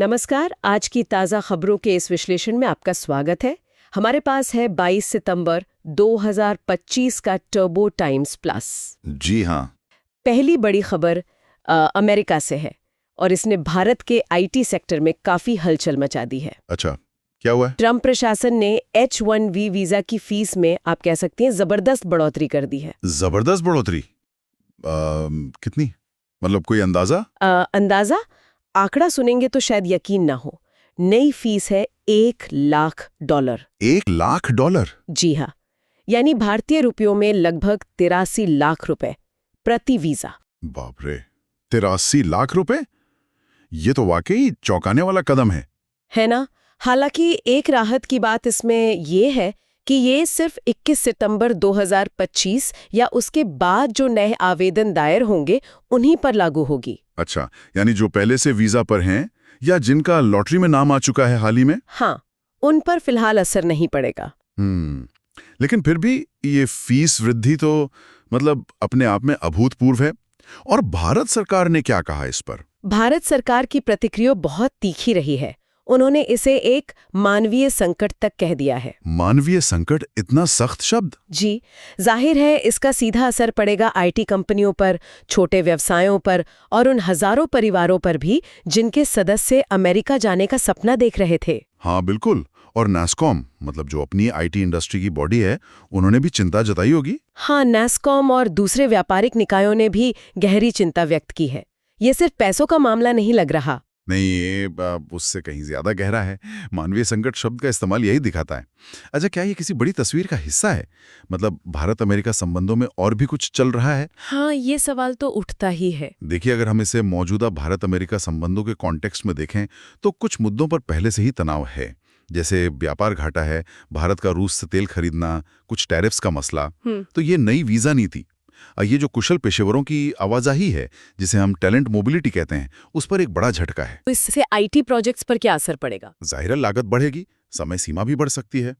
नमस्कार। आज की ताज़ा खबरों के इस विश्लेषण में आपका स्वागत है। हमारे पास है 22 सितंबर 2025 का टर्बो टाइम्स प्लस। जी हाँ। पहली बड़ी खबर अमेरिका से है और इसने भारत के आईटी सेक्टर में काफ़ी हलचल मचा दी है। अच्छा, क्या हुआ है? ट्रंप प्रशासन ने H-1B वीज़ा की फीस में आप कह सकते हैं ज़बरदस्त बढ़ोतरी कर दी है। जबरदस्त बढ़ोतरी? कितनी? मतलब कोई अंदाजा? अंदाज़ा? आंकड़ा सुनेंगे तो शायद यकीन ना हो। नई फीस है $1,00,000। $1,00,000? जी हाँ, यानी भारतीय रुपयों में लगभग 83 लाख रुपए प्रति वीजा। बाप रे, 83 लाख रुपए? ये तो वाकई चौंकाने वाला कदम है ना? हालांकि एक राहत की बात इसमें ये है कि ये सिर्फ 21 सितंबर 2025 या उसके बाद जो नए आवेदन दायर होंगे उन्हीं पर लागू होगी। अच्छा, यानी जो पहले से वीजा पर हैं या जिनका लॉटरी में नाम आ चुका है हाल ही में? हाँ, उन पर फिलहाल असर नहीं पड़ेगा। लेकिन फिर भी ये फीस वृद्धि तो मतलब अपने आप में अभूतपूर्व है। और भारत सरकार ने क्या कहा इस पर? भारत सरकार की प्रतिक्रिया बहुत तीखी रही है। उन्होंने इसे एक मानवीय संकट तक कह दिया है। मानवीय संकट? इतना सख्त शब्द? जी, जाहिर है इसका सीधा असर पड़ेगा आईटी कंपनियों पर, छोटे व्यवसायों पर और उन हजारों परिवारों पर भी जिनके सदस्य अमेरिका जाने का सपना देख रहे थे। हाँ बिल्कुल। और नैस्कॉम, मतलब जो अपनी आईटी इंडस्ट्री की बॉडी है, उन्होंने भी चिंता जताई होगी। हाँ, नैस्कॉम और दूसरे व्यापारिक निकायों ने भी गहरी चिंता व्यक्त की है। ये सिर्फ पैसों का मामला नहीं लग रहा। नहीं, ये उससे कहीं ज्यादा गहरा है। मानवीय संकट शब्द का इस्तेमाल यही दिखाता है। अच्छा, क्या ये किसी बड़ी तस्वीर का हिस्सा है? मतलब भारत अमेरिका संबंधों में और भी कुछ चल रहा है? हाँ, ये सवाल तो उठता ही है। देखिए, अगर हम इसे मौजूदा भारत अमेरिका संबंधों के कॉन्टेक्स्ट में देखें तो कुछ मुद्दों पर पहले से ही तनाव है। जैसे व्यापार घाटा है, भारत का रूस से तेल खरीदना, कुछ टैरिफ्स का मसला। तो ये नई वीजा नीति, ये जो कुशल पेशेवरों की आवाजाही है, जिसे हम टैलेंट मोबिलिटी कहते हैं, उस पर एक बड़ा झटका है। तो इससे आईटी प्रोजेक्ट्स पर क्या असर पड़ेगा? जाहिर है लागत बढ़ेगी, समय सीमा भी बढ़ सकती है।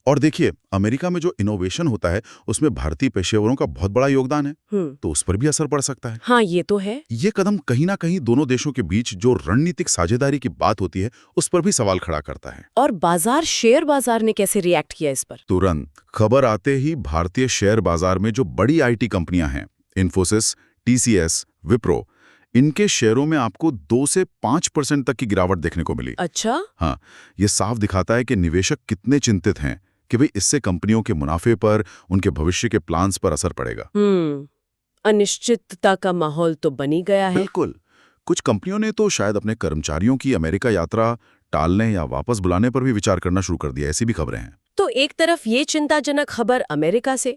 और देखिए, अमेरिका में जो इनोवेशन होता है उसमें भारतीय पेशेवरों का बहुत बड़ा योगदान है, तो उस पर भी असर पड़ सकता है। हाँ, ये तो है। ये कदम कहीं ना कहीं दोनों देशों के बीच जो रणनीतिक साझेदारी की बात होती है उस पर भी सवाल खड़ा करता है। और शेयर बाजार ने कैसे रिएक्ट किया इस पर? तुरंत खबर आते ही भारतीय शेयर बाजार में जो बड़ी आईटी कंपनियां हैं, इन्फोसिस, टीसीएस, विप्रो, इनके शेयरों में आपको 2 से 5% तक की गिरावट देखने को मिली। अच्छा? हाँ, ये साफ दिखाता है कि निवेशक कितने चिंतित हैं कि भाई इससे कंपनियों के मुनाफे पर, उनके भविष्य के प्लान्स पर असर पड़ेगा। अनिश्चितता का माहौल तो बनी गया है। बिल्कुल। कुछ कंपनियों ने तो शायद अपने कर्मचारियों की अमेरिका यात्रा टालने या वापस बुलाने पर भी विचार करना शुरू कर दिया, ऐसी भी खबरें हैं। तो एक तरफ ये चिंताजनक खबर अमेरिका से,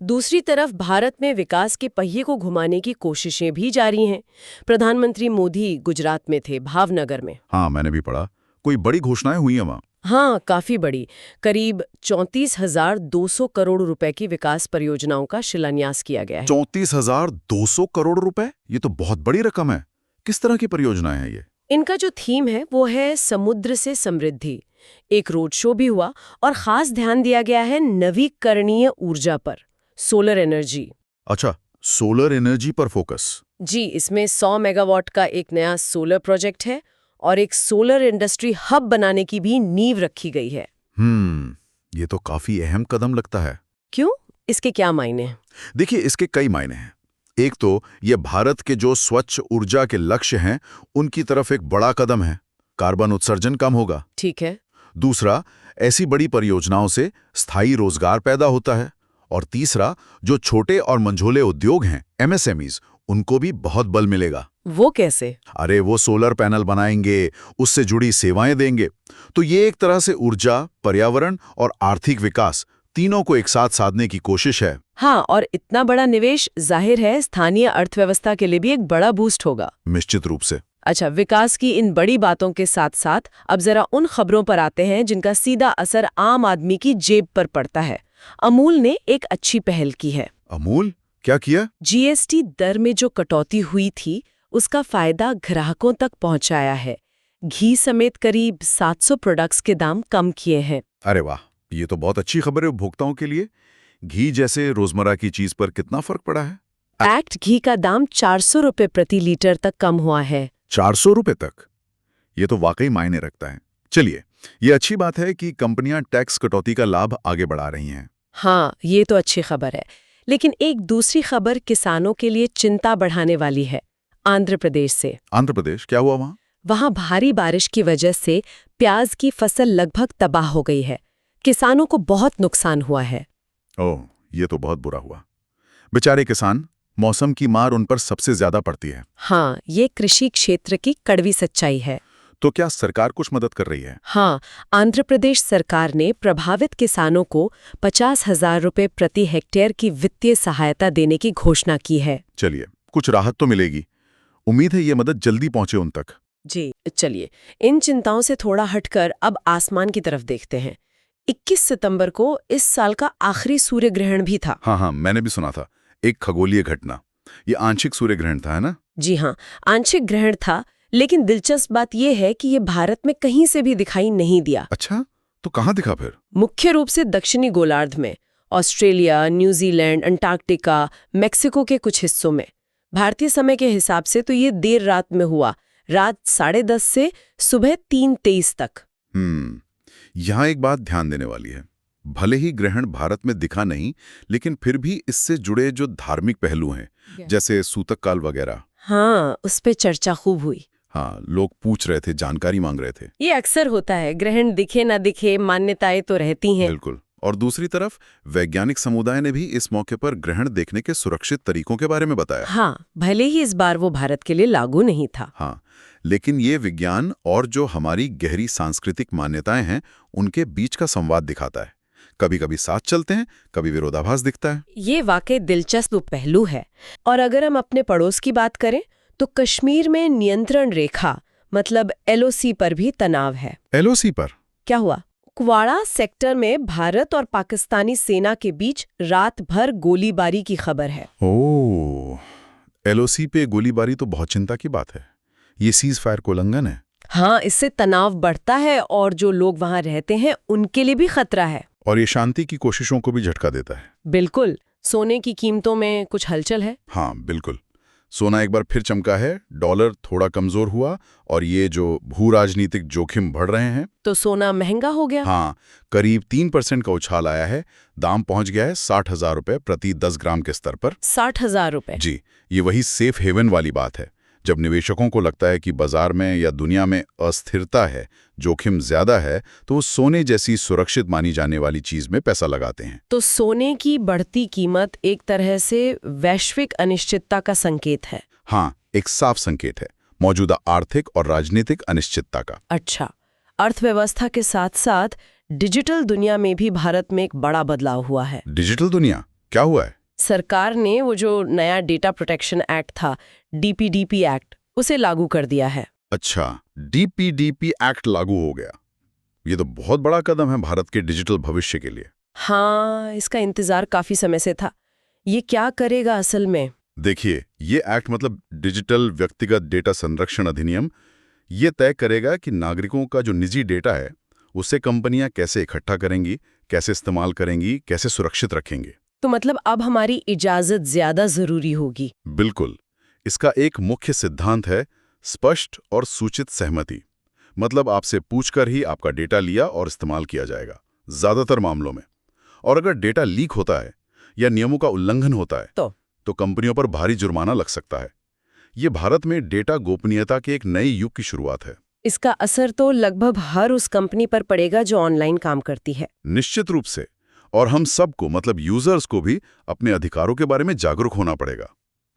दूसरी तरफ भारत में विकास के पहिए को घुमाने की कोशिशें भी जारी हैं। प्रधानमंत्री मोदी गुजरात में थे, भावनगर में। हाँ, मैंने भी पढ़ा, कोई बड़ी घोषणाएं हुई हैं वहाँ। हाँ, काफी बड़ी। करीब 34,200 करोड़ रुपए की विकास परियोजनाओं का शिलान्यास किया गया है। 34,200 करोड़ रुपए? ये तो बहुत बड़ी रकम है। किस तरह की परियोजनाएं हैं ये? इनका जो थीम है वो है समुद्र से समृद्धि। एक रोड शो भी हुआ और खास ध्यान दिया गया है नवीकरणीय ऊर्जा पर, सोलर एनर्जी। अच्छा, सोलर एनर्जी पर फोकस। जी, इसमें 100 मेगावाट का एक नया सोलर प्रोजेक्ट है और एक सोलर इंडस्ट्री हब बनाने की भी नींव रखी गई है। ये तो काफी अहम कदम लगता है। क्यों? इसके क्या मायने हैं? देखिए, इसके कई मायने हैं। एक तो ये भारत के जो स्वच्छ ऊर्जा के लक्ष्य हैं उनकी तरफ एक बड़ा कदम है, कार्बन उत्सर्जन कम होगा। ठीक है। दूसरा, ऐसी बड़ी परियोजनाओं से स्थायी रोजगार पैदा होता है। और तीसरा, जो छोटे और मंझोले उद्योग हैं, एमएसएमईज, उनको भी बहुत बल मिलेगा। वो कैसे? अरे, वो सोलर पैनल बनाएंगे, उससे जुड़ी सेवाएं देंगे। तो ये एक तरह से ऊर्जा, पर्यावरण और आर्थिक विकास तीनों को एक साथ साधने की कोशिश है। हाँ, और इतना बड़ा निवेश जाहिर है स्थानीय अर्थव्यवस्था के लिए भी एक बड़ा बूस्ट होगा। निश्चित रूप से। अच्छा, विकास की इन बड़ी बातों के साथ साथ अब जरा उन खबरों पर आते हैं जिनका सीधा असर आम आदमी की जेब पर पड़ता है। अमूल ने एक अच्छी पहल की है। अमूल क्या किया? जीएसटी दर में जो कटौती हुई थी उसका फायदा ग्राहकों तक पहुंचाया है। घी समेत करीब 700 प्रोडक्ट्स के दाम कम किए हैं। अरे वाह, ये तो बहुत अच्छी खबर है उपभोक्ताओं के लिए। घी जैसे रोजमर्रा की चीज पर कितना फर्क पड़ा है? एक्ट घी का दाम 400 रुपए प्रति लीटर तक कम हुआ है। 400 रुपए तक? ये तो वाकई मायने रखता है। चलिए, ये अच्छी बात है कि कंपनियां टैक्स कटौती का लाभ आगे बढ़ा रही हैं। हाँ, ये तो अच्छी खबर है। लेकिन एक दूसरी खबर किसानों के लिए चिंता बढ़ाने वाली है, आंध्र प्रदेश से। आंध्र प्रदेश, क्या हुआ वहाँ? वहाँ भारी बारिश की वजह से प्याज की फसल लगभग तबाह हो गई है। किसानों को बहुत नुकसान हुआ है। ओह, ये तो बहुत बुरा हुआ। बेचारे किसान, मौसम की मार उन पर सबसे ज्यादा पड़ती है। हाँ, ये कृषि क्षेत्र की कड़वी सच्चाई है। तो क्या सरकार कुछ मदद कर रही है? हाँ, आंध्र प्रदेश सरकार ने प्रभावित किसानों को 50,000 रुपए प्रति हेक्टेयर की वित्तीय सहायता देने की घोषणा की है। चलिए, कुछ राहत तो मिलेगी। उम्मीद है ये मदद जल्दी पहुंचे उन तक। जी, चलिए, इन चिंताओं से थोड़ा हटकर अब आसमान की तरफ देखते हैं। 21 सितंबर को इस साल का आखिरी सूर्य ग्रहण भी था। हाँ, मैंने भी सुना था। एक खगोलीय घटना। ये आंशिक सूर्य ग्रहण था, है ना? जी हाँ, आंशिक ग्रहण था, लेकिन दिलचस्प बात यह है कि ये भारत में कहीं से भी दिखाई नहीं दिया। अच्छा, तो कहाँ दिखा फिर? मुख्य रूप से दक्षिणी गोलार्ध में, ऑस्ट्रेलिया, न्यूजीलैंड, अंटार्कटिका, मेक्सिको के कुछ हिस्सों में। भारतीय समय के हिसाब से तो ये देर रात में हुआ, रात 10:30 से सुबह 3:23 तक। यहाँ एक बात ध्यान देने वाली है। भले ही ग्रहण भारत में दिखा नहीं, लेकिन फिर भी इससे जुड़े जो धार्मिक पहलू हैं, जैसे सूतक काल वगैरह, हाँ, उस पे चर्चा खूब हुई। हाँ, लोग पूछ रहे थे, जानकारी मांग रहे थे। ये अक्सर होता है, ग्रहण दिखे ना दिखे, मान्यताएं तो रहती हैं। बिल्कुल। और दूसरी तरफ वैज्ञानिक समुदाय ने भी इस मौके पर ग्रहण देखने के सुरक्षित तरीकों के बारे में बताया। हाँ, भले ही इस बार वो भारत के लिए लागू नहीं था। हाँ, लेकिन ये विज्ञान और जो हमारी गहरी सांस्कृतिक मान्यताएं हैं, उनके बीच का संवाद दिखाता है। कभी कभी साथ चलते हैं, कभी विरोधाभास दिखता है। ये वाकई दिलचस्प पहलू है। और अगर हम अपने पड़ोस की बात करें तो कश्मीर में नियंत्रण रेखा मतलब LOC पर भी तनाव है। LOC पर क्या हुआ? कुपवाड़ा सेक्टर में भारत और पाकिस्तानी सेना के बीच रात भर गोलीबारी की खबर है। ओह, LOC पे गोलीबारी तो बहुत चिंता की बात है। ये सीज फायर का उल्लंघन है। हाँ, इससे तनाव बढ़ता है और जो लोग वहां रहते हैं उनके लिए भी खतरा है। और ये शांति की कोशिशों को भी झटका देता है। बिल्कुल। सोने की कीमतों में कुछ हलचल है? हाँ, बिल्कुल। सोना एक बार फिर चमका है, डॉलर थोड़ा कमजोर हुआ और ये जो भू राजनीतिक जोखिम बढ़ रहे हैं, तो सोना महंगा हो गया। हाँ, करीब 3% का उछाल आया है। दाम पहुंच गया है 60,000 रुपए प्रति 10 ग्राम के स्तर पर। 60,000 रुपए? जी, ये वही सेफ हेवन वाली बात है। जब निवेशकों को लगता है कि बाजार में या दुनिया में अस्थिरता है, जोखिम ज्यादा है, तो वो सोने जैसी सुरक्षित मानी जाने वाली चीज में पैसा लगाते हैं। तो सोने की बढ़ती कीमत एक तरह से वैश्विक अनिश्चितता का संकेत है। हाँ, एक साफ संकेत है, मौजूदा आर्थिक और राजनीतिक अनिश्चितता का। अच्छा, अर्थव्यवस्था के साथ साथ डिजिटल दुनिया में भी भारत में एक बड़ा बदलाव हुआ है। डिजिटल दुनिया, क्या हुआ है? सरकार ने वो जो नया डेटा प्रोटेक्शन एक्ट था, DPDP एक्ट, उसे लागू कर दिया है। अच्छा, DPDP एक्ट लागू हो गया। ये तो बहुत बड़ा कदम है भारत के डिजिटल भविष्य के लिए। हाँ, इसका इंतजार काफी समय से था। ये क्या करेगा असल में? देखिए, ये एक्ट मतलब डिजिटल व्यक्तिगत डेटा संरक्षण अधिनियम, ये तय करेगा कि नागरिकों का जो निजी डेटा है, उसे कंपनियां कैसे इकट्ठा करेंगी, कैसे इस्तेमाल करेंगी, कैसे सुरक्षित रखेंगे। तो मतलब अब हमारी इजाजत ज्यादा जरूरी होगी। बिल्कुल। इसका एक मुख्य सिद्धांत है स्पष्ट और सूचित सहमति। मतलब आपसे पूछकर ही आपका डेटा लिया और इस्तेमाल किया जाएगा, ज्यादातर मामलों में। और अगर डेटा लीक होता है या नियमों का उल्लंघन होता है तो कंपनियों पर भारी जुर्माना लग सकता है। ये भारत में डेटा गोपनीयता के एक नए युग की शुरुआत है। इसका असर तो लगभग हर उस कंपनी पर पड़ेगा जो ऑनलाइन काम करती है। निश्चित रूप से। और हम सबको मतलब यूजर्स को भी अपने अधिकारों के बारे में जागरूक होना पड़ेगा।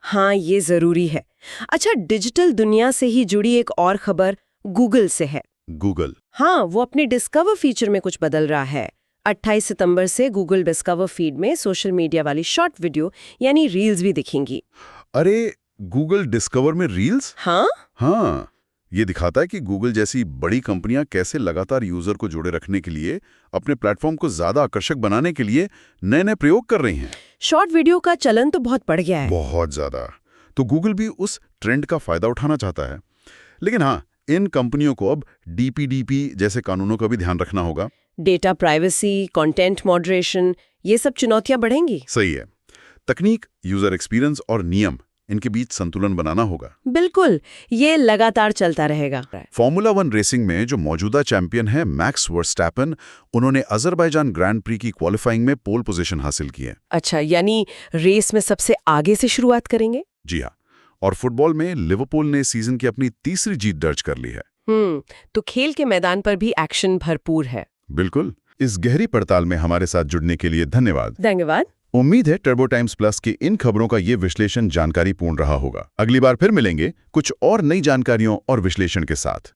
हाँ, ये जरूरी है। अच्छा, डिजिटल दुनिया से ही जुड़ी एक और खबर गूगल से है। गूगल? हाँ, वो अपनी डिस्कवर फीचर में कुछ बदल रहा है। 28 सितंबर से गूगल डिस्कवर फीड में सोशल मीडिया वाली शॉर्ट वीडियो यानी रील्स भी दिखेंगी। अरे, गूगल डिस्कवर में रील्स? हाँ, ये दिखाता है कि गूगल जैसी बड़ी कंपनियां कैसे लगातार यूजर को जोड़े रखने के लिए, अपने प्लेटफॉर्म को ज्यादा आकर्षक बनाने के लिए नए नए प्रयोग कर रही हैं। शॉर्ट वीडियो का चलन तो बहुत बढ़ गया है। बहुत ज्यादा। तो गूगल भी उस ट्रेंड का फायदा उठाना चाहता है। लेकिन हाँ, इन कंपनियों को अब DPDP जैसे कानूनों का भी ध्यान रखना होगा। डेटा प्राइवेसी, कंटेंट मॉडरेशन, ये सब चुनौतियां बढ़ेंगी। सही है। तकनीक, यूजर एक्सपीरियंस और नियम, इनके बीच संतुलन बनाना होगा। बिल्कुल, ये लगातार चलता रहेगा। फॉर्मूला 1 रेसिंग में जो मौजूदा चैंपियन है मैक्स वर्स्टैपन, उन्होंने अजरबैजान ग्रैंड प्री की क्वालिफाइंग में पोल पोजीशन हासिल की है। अच्छा, यानी रेस में सबसे आगे से शुरुआत करेंगे? जी हाँ। और फुटबॉल में लिवरपूल ने सीजन की अपनी तीसरी जीत दर्ज कर ली है। तो खेल के मैदान पर भी एक्शन भरपूर है। बिल्कुल। इस गहरी पड़ताल में हमारे साथ जुड़ने के लिए धन्यवाद। धन्यवाद। उम्मीद है टर्बो टाइम्स प्लस की इन खबरों का ये विश्लेषण जानकारीपूर्ण रहा होगा। अगली बार फिर मिलेंगे कुछ और नई जानकारियों और विश्लेषण के साथ।